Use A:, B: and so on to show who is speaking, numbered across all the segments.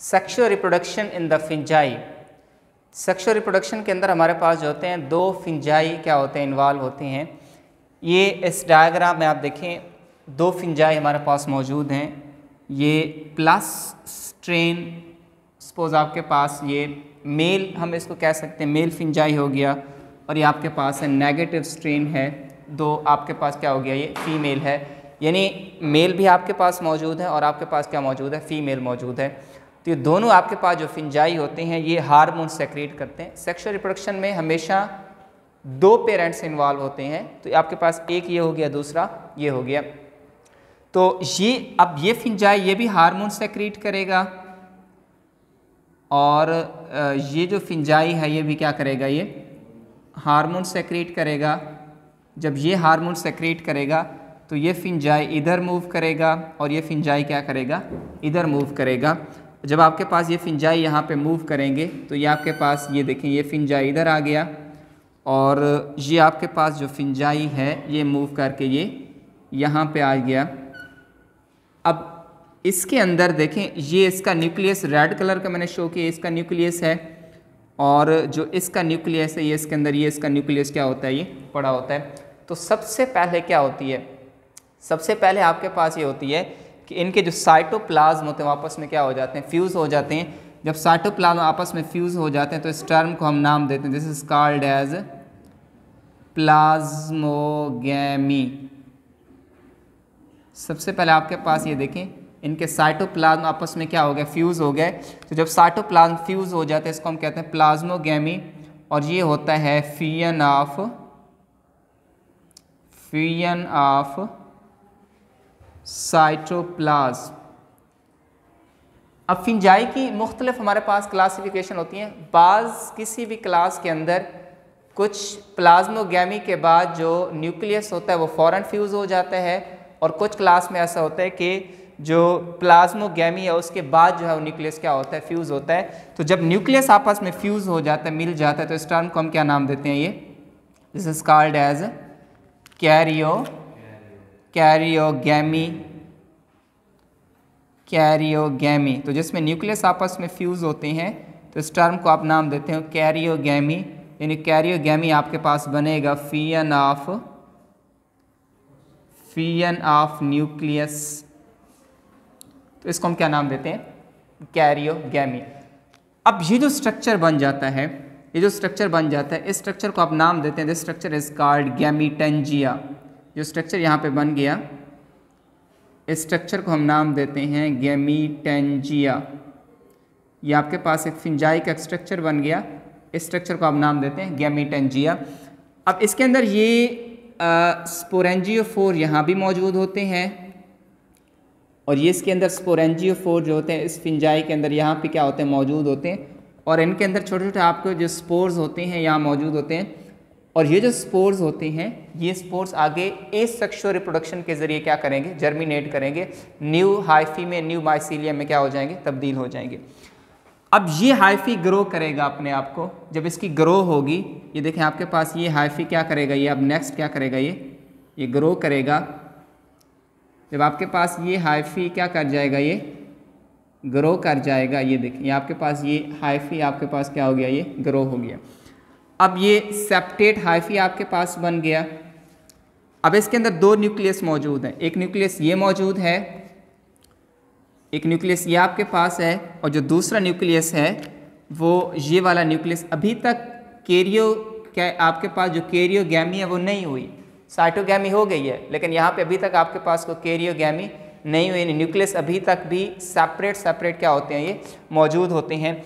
A: Sexual reproduction in the fungi. Sexual reproduction के अंदर हमारे पास जो होते हैं दो फिंजाई क्या होते हैं, इन्वॉल्व होते हैं। ये इस डायग्राम में आप देखें दो फिंजाई हमारे पास मौजूद हैं। ये प्लस स्ट्रेन, सपोज आपके पास ये मेल, हम इसको कह सकते हैं मेल फिंजाई हो गया, और ये आपके पास है नेगेटिव स्ट्रेन है, दो आपके पास क्या हो गया, ये फीमेल है। यानी मेल भी आपके पास मौजूद है और आपके पास क्या मौजूद है, फीमेल मौजूद है। तो ये दोनों आपके पास जो फिंजाई होते हैं ये हार्मोन सेक्रेट करते हैं। सेक्सुअल रिप्रोडक्शन में हमेशा दो पेरेंट्स इन्वॉल्व होते हैं। तो आपके पास एक ये हो गया, दूसरा ये हो गया। तो ये अब ये फिंजाई ये भी हार्मोन सेक्रेट करेगा, और ये जो फिंजाई है ये भी क्या करेगा, ये हार्मोन सेक्रेट करेगा। जब ये हार्मोन सेक्रेट करेगा तो ये फिंजाई इधर मूव करेगा और ये फिंजाई क्या करेगा, इधर मूव करेगा। जब आपके पास ये फिंजाई यहाँ पे मूव करेंगे तो ये आपके पास ये देखें ये फिंजाई इधर आ गया, और ये आपके पास जो फिंजाई है ये मूव करके ये यहाँ पे आ गया। अब इसके अंदर देखें ये इसका न्यूक्लियस रेड कलर का मैंने शो किया, इसका न्यूक्लियस है, और जो इसका न्यूक्लियस है ये इसके अंदर ये इसका न्यूक्लियस क्या होता है, ये पड़ा होता है। तो सबसे पहले क्या होती है, सबसे पहले आपके पास ये होती है कि इनके जो साइटोप्लाज्म होते हैं आपस में क्या हो जाते हैं, फ्यूज़ हो जाते हैं। जब साइटोप्लाज्म आपस में फ्यूज़ हो जाते हैं तो इस टर्म को हम नाम देते हैं, this is called as plasmogamy. सबसे पहले आपके पास ये देखें इनके साइटोप्लाज्म आपस में क्या हो गया, फ्यूज़ हो गए। तो जब साइटोप्लाज्म फ्यूज़ हो जाते हैं इसको हम कहते हैं प्लाज्मोगैमी, और ये होता है फ्यूजन ऑफ साइटोप्लाज्म। अब फिंजाई की मुख्तलिफ हमारे पास क्लासिफिकेशन होती हैं। बाज़ किसी भी क्लास के अंदर कुछ प्लाज्मोगैमी के बाद जो न्यूक्लियस होता है वो फ़ौरन फ्यूज़ हो जाता है, और कुछ क्लास में ऐसा होता है कि जो प्लाज्मोगैमी है उसके बाद जो है वो न्यूक्लियस क्या होता है, फ्यूज़ होता है। तो जब न्यूक्लियस आपस में फ्यूज़ हो जाता है, मिल जाता है, तो इस टर्म को हम क्या नाम देते हैं, ये this is called as karyogamy. तो जिसमें न्यूक्लियस आपस में फ्यूज़ होते हैं तो इस टर्म को आप नाम देते हो कैरियोगैमी। यानी कैरियोगैमी आपके पास बनेगा फ्यूजन ऑफ न्यूक्लियस, तो इसको हम क्या नाम देते हैं, कैरियोगैमी। अब ये जो स्ट्रक्चर बन जाता है, ये जो स्ट्रक्चर बन जाता है, इस स्ट्रक्चर को आप नाम देते हैं, दिस स्ट्रक्चर इज कॉल्ड गैमीटेंजिया। जो स्ट्रक्चर यहाँ पे बन गया इस स्ट्रक्चर को हम नाम देते हैं गैमीटेंजिया। ये आपके पास एक फिंजाई का स्ट्रक्चर बन गया, इस स्ट्रक्चर को आप नाम देते हैं गैमीटेंजिया। अब इसके अंदर ये स्पोरेंजियोफोर यहाँ भी मौजूद होते हैं, और ये इसके अंदर स्पोरेंजियोफोर जो होते हैं इस फिंजाई के अंदर यहाँ पे क्या होते हैं, मौजूद होते हैं, और इनके अंदर छोटे छोटे आपको जो स्पोर्स होते हैं यहाँ मौजूद होते हैं। और ये जो स्पोर्स होते हैं ये स्पोर्स आगे एसेक्सुअल रिप्रोडक्शन के ज़रिए क्या करेंगे, जर्मिनेट करेंगे, न्यू हाइफी में, न्यू माइसीलियम में क्या हो जाएंगे, तब्दील हो जाएंगे। अब ये हाइफी ग्रो करेगा अपने आप को। जब इसकी ग्रो होगी, ये देखें आपके पास ये हाइफी क्या करेगा, ये अब नेक्स्ट क्या करेगा, ये ग्रो करेगा। जब आपके पास ये हाइफी क्या कर जाएगा, ये ग्रो कर जाएगा, ये देखें ये आपके पास ये हाइफी आपके पास क्या हो गया, ये ग्रो हो गया। अब ये सेप्टेट हाइफी आपके पास बन गया। अब इसके अंदर दो न्यूक्लियस मौजूद हैं, एक न्यूक्लियस ये मौजूद है, एक न्यूक्लियस ये आपके पास है, और जो दूसरा न्यूक्लियस है वो ये वाला न्यूक्लियस। अभी तक आपके पास जो कैरियोगैमी है वो नहीं हुई, साइटोगैमी हो गई है, लेकिन यहाँ पे अभी तक आपके पास कोई कैरियोगैमी नहीं हुई। न्यूक्लियस अभी तक भी सेपरेट क्या होते हैं, ये मौजूद होते हैं।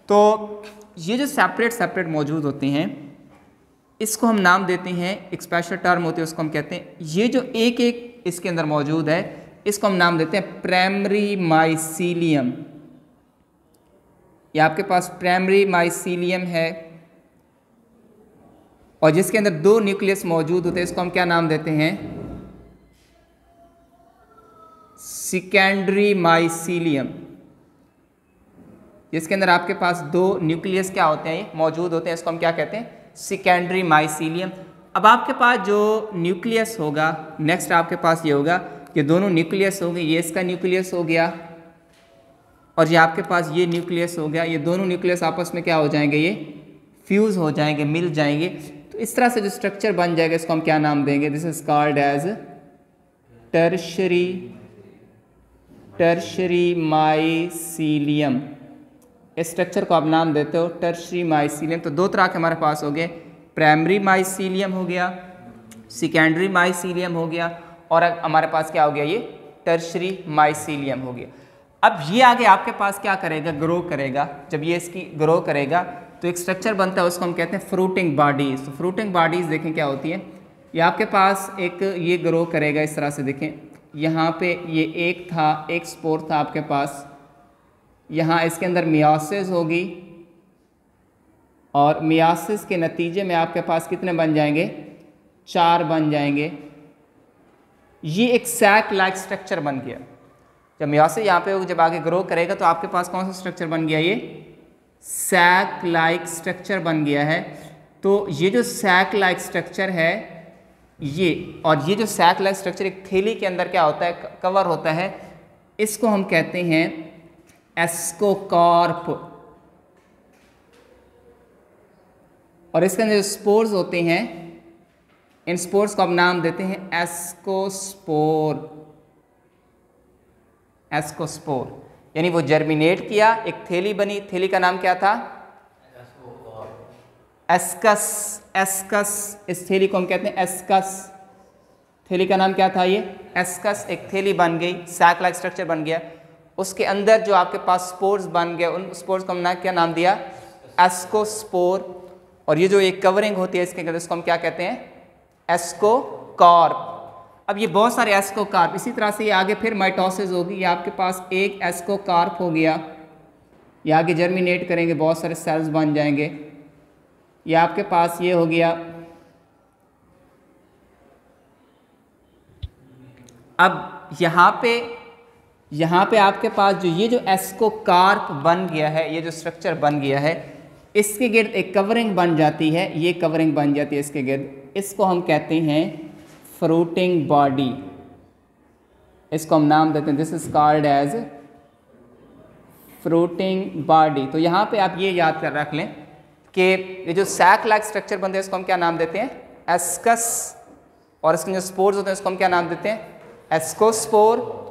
A: तो ये जो सेपरेट मौजूद होते हैं इसको हम नाम देते हैं, एक स्पेशल टर्म होती है उसको हम कहते हैं, ये जो एक एक इसके अंदर मौजूद है इसको हम नाम देते हैं प्राइमरी माइसीलियम। ये आपके पास प्राइमरी माइसीलियम है, और जिसके अंदर दो न्यूक्लियस मौजूद होते हैं इसको हम क्या नाम देते हैं, सेकेंडरी माइसीलियम। जिसके अंदर आपके पास दो न्यूक्लियस क्या होते हैं, ये मौजूद होते हैं, इसको हम क्या कहते हैं, सेकेंडरी माइसीलियम। अब आपके पास जो न्यूक्लियस होगा, नेक्स्ट आपके पास ये होगा, ये दोनों न्यूक्लियस हो गए, ये इसका न्यूक्लियस हो गया, और ये आपके पास ये न्यूक्लियस हो गया, ये दोनों न्यूक्लियस आपस में क्या हो जाएंगे, ये फ्यूज़ हो जाएंगे, मिल जाएंगे। तो इस तरह से जो स्ट्रक्चर बन जाएगा इसको हम क्या नाम देंगे, this is called as tertiary mycelium. इस स्ट्रक्चर को आप नाम देते हो टर्शरी माइसीलियम। तो दो तरह के हमारे पास हो गए, प्राइमरी माइसीलियम हो गया, सेकेंडरी माइसीलियम हो गया, और हमारे पास क्या हो गया, ये टर्शरी माइसीलियम हो गया। अब ये आगे आपके पास क्या करेगा, ग्रो करेगा। जब ये इसकी ग्रो करेगा तो एक स्ट्रक्चर बनता है, उसको हम कहते हैं फ्रूटिंग बॉडीज। तो फ्रूटिंग बॉडीज देखें क्या होती है, ये आपके पास एक ये ग्रो करेगा इस तरह से। देखें यहाँ पे ये एक था, एक स्पोर था आपके पास, यहाँ इसके अंदर मियोसिस होगी, और मियोसिस के नतीजे में आपके पास कितने बन जाएंगे, 4 बन जाएंगे। ये एक सैक लाइक स्ट्रक्चर बन गया। जब मियोसिस यहाँ पे होगा, जब आगे ग्रो करेगा तो आपके पास कौन सा स्ट्रक्चर बन गया, ये सैक लाइक स्ट्रक्चर बन गया है। तो ये जो सैक लाइक स्ट्रक्चर है ये, और ये जो सैक लाइक स्ट्रक्चर एक थैली के अंदर क्या होता है, कवर होता है, इसको हम कहते हैं एस्कोकार्प। और इसके अंदर जो स्पोर्स होते हैं, इन स्पोर्स को हम नाम देते हैं एस्कोस्पोर। एस्कोस्पोर यानी वो जर्मिनेट किया, एक थैली बनी, थैली का नाम क्या था, एस्कस। एस्कस, इस थैली को हम कहते हैं एस्कस। थैली का नाम क्या था, ये एस्कस। एक थैली बन गई, सैक लाइक स्ट्रक्चर बन गया, उसके अंदर जो आपके पास स्पोर्स बन गए, उन स्पोर्स को हमने क्या नाम दिया, एस्कोस्पोर। और ये जो एक कवरिंग होती है इसके अंदर, इसको हम क्या कहते हैं, एस्कोकार्प। अब ये बहुत सारे एस्कोकार्प, इसी तरह से ये आगे फिर माइटोसिस होगी, ये आपके पास एक एस्कोकार्प हो गया, ये आगे जर्मिनेट करेंगे, बहुत सारे सेल्स बन जाएंगे। ये आपके पास ये हो गया। अब यहाँ पे आपके पास जो ये जो एस्कोकार्प बन गया है, ये जो स्ट्रक्चर बन गया है, इसके गिर्द एक कवरिंग बन जाती है, ये कवरिंग बन जाती है इसके गिर्द, इसको हम कहते हैं फ्रूटिंग बॉडी। इसको हम नाम देते हैं, this is called as fruiting body. तो यहाँ पे आप ये याद कर रख लें कि ये जो सैक लाइक स्ट्रक्चर बनते हैं इसको हम क्या नाम देते हैं, एस्कस। और इसके जो स्पोर्स होते हैं इसको हम क्या नाम देते हैं, एस्कोस्पोर।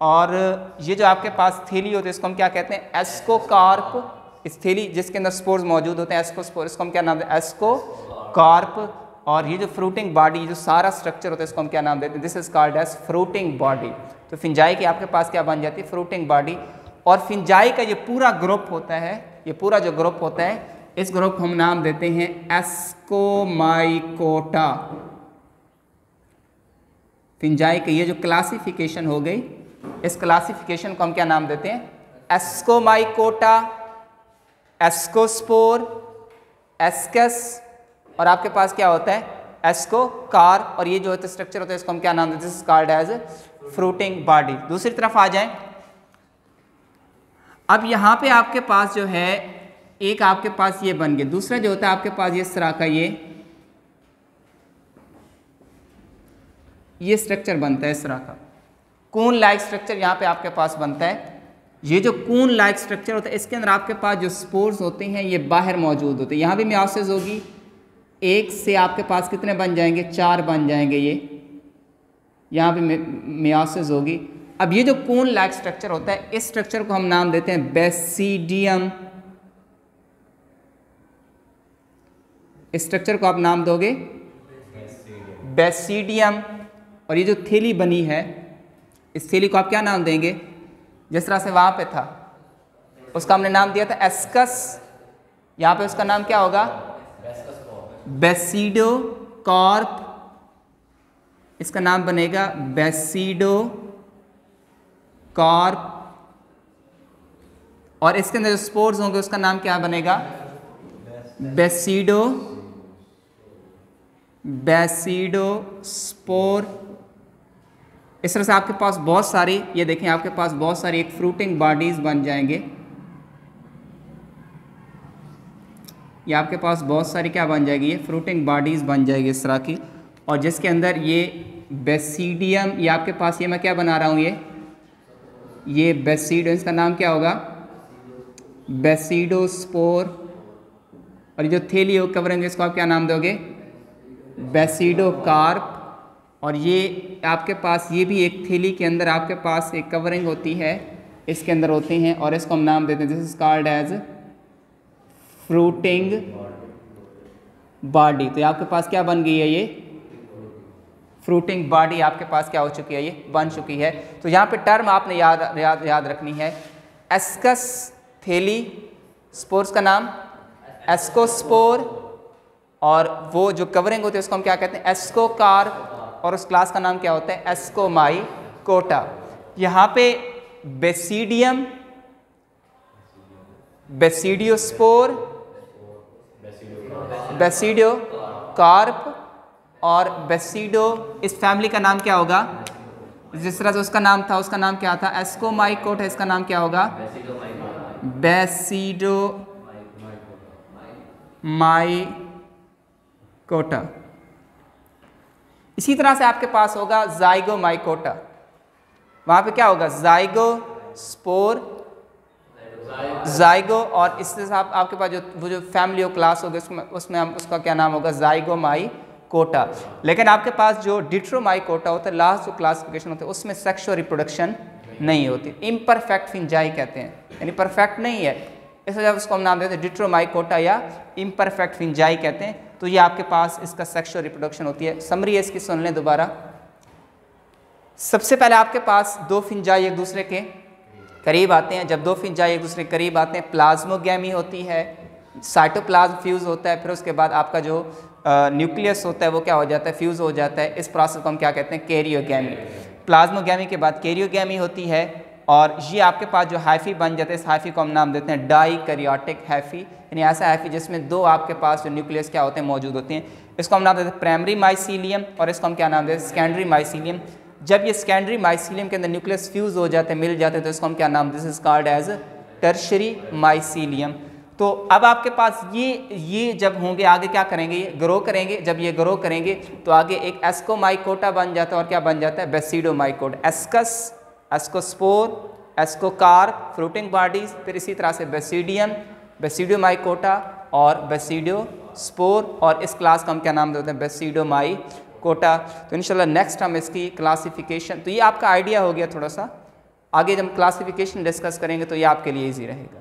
A: और ये जो आपके पास थैली होती है इसको हम क्या कहते हैं, एस्कोकार्प। इस थैली जिसके अंदर स्पोर्स मौजूद होते हैं, एस्कोस्पोर, इसको हम क्या नाम देते हैं, एस्कोकार्प। और ये जो फ्रूटिंग बॉडी, जो सारा स्ट्रक्चर होता है इसको हम क्या नाम देते हैं, this is called as fruiting body. तो फिंजाई की आपके पास क्या बन जाती है, फ्रूटिंग बॉडी। और फिंजाई का ये पूरा ग्रुप होता है, ये पूरा जो ग्रुप होता है, इस ग्रुप को हम नाम देते हैं एस्कोमाइकोटा। फिंजाई की ये जो क्लासिफिकेशन हो गई, इस क्लासिफिकेशन को हम क्या नाम देते हैं, एस्कोमाइकोटा, एस्कोस्पोर, एस्कस, और आपके पास क्या होता है, एस्कोकार्प। और ये जो होता है स्ट्रक्चर होता है इसको हम क्या नाम देते हैं, this is called as fruiting body. दूसरी तरफ आ जाएं। अब यहाँ पे आपके पास जो है एक आपके पास ये बन गया, दूसरा जो होता है आपके पास ये इस तरह का ये स्ट्रक्चर बनता है, इस तरह का कून लाइक स्ट्रक्चर यहाँ पे आपके पास बनता है। ये जो कून लाइक स्ट्रक्चर होता है इसके अंदर आपके पास जो स्पोर्स होते हैं ये बाहर मौजूद होते हैं। यहाँ भी मियोसिस होगी, एक से आपके पास कितने बन जाएंगे, 4 बन जाएंगे। ये यहाँ भी मियोसिस होगी। अब ये जो कून लाइक स्ट्रक्चर होता है, इस स्ट्रक्चर को हम नाम देते हैं बेसिडियम। इस स्ट्रक्चर को आप नाम दोगे बेसिडियम। और ये जो थैली बनी है, इस थैली को आप क्या नाम देंगे, जिस तरह से वहां पे था उसका हमने नाम दिया था एस्कस, यहाँ पे उसका नाम क्या होगा, बेसिडोकार्प। इसका नाम बनेगा बेसिडोकार्प। और इसके अंदर जो स्पोर्स होंगे उसका नाम क्या बनेगा, बेसिडोस्पोर। इस तरह से आपके पास बहुत सारी, ये देखें आपके पास बहुत सारी एक फ्रूटिंग बॉडीज बन जाएंगे। ये आपके पास बहुत सारी क्या बन जाएगी, ये फ्रूटिंग बॉडीज बन जाएगी इस तरह की। और जिसके अंदर ये बेसिडियम, ये आपके पास ये मैं क्या बना रहा हूँ, ये बेसिडियम, इसका नाम क्या होगा, बेसिडोस्पोर, और ये जो थैली हो कवरिंग इसको आप क्या नाम दोगे? बेसिडोकार्प। और ये आपके पास ये भी एक थैली के अंदर आपके पास एक कवरिंग होती है, इसके अंदर होते हैं और इसको हम नाम देते हैं, this is called as fruiting body. तो ये आपके पास क्या बन गई है? ये फ्रूटिंग बॉडी आपके पास क्या हो चुकी है? ये बन चुकी है। तो यहाँ पे टर्म आपने याद रखनी है, एस्कस थैली, स्पोर्स का नाम एस्कोस्पोर, और वो जो कवरिंग होती है उसको हम क्या कहते हैं? एस्कोकार्प, और उस क्लास का नाम क्या होता है? एस्कोमाइकोटा। यहाँ पे बेसिडियम, बेसिडियोस्पोर, बेसिडियोकार्प और बेसिडो, इस फैमिली का नाम क्या होगा? जिस तरह से उसका नाम था, उसका नाम क्या था? एस्कोमाइकोटा। इसका नाम क्या होगा? बेसिडोमाइकोटा। इसी तरह से आपके पास होगा जाइगोमाइकोटा। वहां पे क्या होगा? जाइगोस्पोर, जाइगो, और इससे आपके पास जो फैमिली ऑफ क्लास होगी उसमें हम उसका क्या नाम होगा? जाइगोमाइकोटा। लेकिन आपके पास जो डिट्रोमाइकोटा होता है, लास्ट जो क्लासिफिकेशन होता है, उसमें सेक्सुअल रिप्रोडक्शन नहीं होती, इम्परफेक्ट फिंजाई कहते हैं, यानी परफेक्ट नहीं है, इस वजह से उसको हम नाम देते हैं डिट्रोमाइकोटा या इम्परफेक्ट फिंजाई कहते हैं। तो ये आपके पास इसका सेक्सुअल रिप्रोडक्शन होती है। समरी है इसकी, सुन लें दोबारा। सबसे पहले आपके पास दो फिंजाई एक दूसरे के करीब आते हैं। जब दो फिंजाई एक दूसरे के करीब आते हैं, प्लाज्मोगैमी होती है, साइटोप्लाज्म फ्यूज़ होता है, फिर उसके बाद आपका जो न्यूक्लियस होता है वो क्या हो जाता है? फ्यूज़ हो जाता है। इस प्रोसेस को हम क्या कहते हैं? कैरियोगैमी। प्लाज्मोगैमी के बाद कैरियोगैमी होती है, और ये आपके पास जो हाइफी बन जाते हैं, इस हाइफी को हम नाम देते हैं डाइकैरियोटिक हाइफी, यानी ऐसा हाइफी जिसमें दो आपके पास जो न्यूक्लियस क्या होते हैं? मौजूद होते हैं। इसको हम नाम देते हैं प्राइमरी माइसीलियम, और इसको हम क्या नाम देते हैं? Secondary mycelium. जब ये सेकेंडरी माइसीलियम के अंदर न्यूक्लियस फ्यूज़ हो जाते हैं, मिल जाते हैं, तो इसको हम क्या नाम, this is called as tertiary mycelium. तो अब आपके पास ये जब होंगे आगे क्या करेंगे? ये ग्रो करेंगे। जब ये ग्रो करेंगे तो आगे एक एस्कोमाइकोटा बन जाता है, और क्या बन जाता है? Basidiomycota. Ascus, ascospore, ascocarp, fruiting bodies, फिर इसी तरह से बेसिडियम, बेसिडियोमाइकोटा और बेसिडियोस्पोर, और इस क्लास का हम क्या नाम देते हैं? बेसिडोमाइकोटा। तो इंशाल्लाह नेक्स्ट हम इसकी क्लासिफिकेशन, तो ये आपका आइडिया हो गया थोड़ा सा, आगे जब क्लासिफिकेशन डिस्कस करेंगे तो ये आपके लिए ईजी रहेगा।